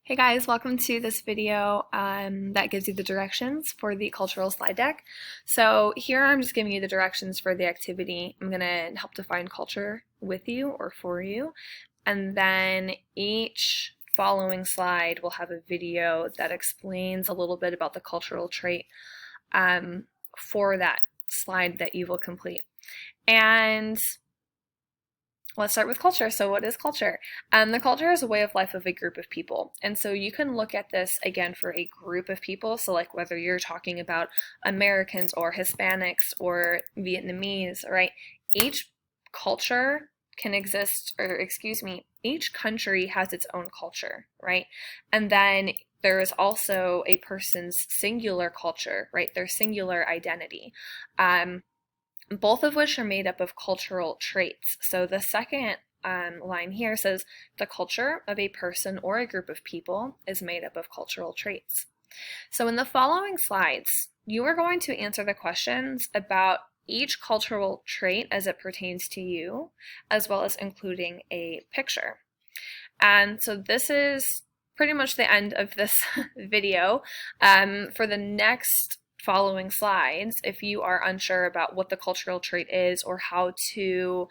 Hey guys, welcome to this video that gives you the directions for the cultural slide deck. So here I'm just giving you the directions for the activity. I'm going to help define culture with you or for you, and then each following slide will have a video that explains a little bit about the cultural trait for that slide that you will complete. And let's start with culture. So what is culture? The culture is a way of life of a group of people. And so you can look at this again for a group of people. So like whether you're talking about Americans or Hispanics or Vietnamese, right? Each culture can exist, or excuse me, each country has its own culture, right? And then there is also a person's singular culture, right? Their singular identity. Both of which are made up of cultural traits. So the second line here says the culture of a person or a group of people is made up of cultural traits. So in the following slides, you are going to answer the questions about each cultural trait as it pertains to you, as well as including a picture. And so this is pretty much the end of this video. For the next following slides, if you are unsure about what the cultural trait is or how to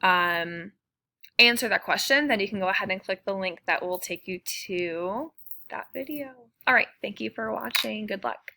answer that question, then you can go ahead and click the link that will take you to that video. All right, thank you for watching. Good luck.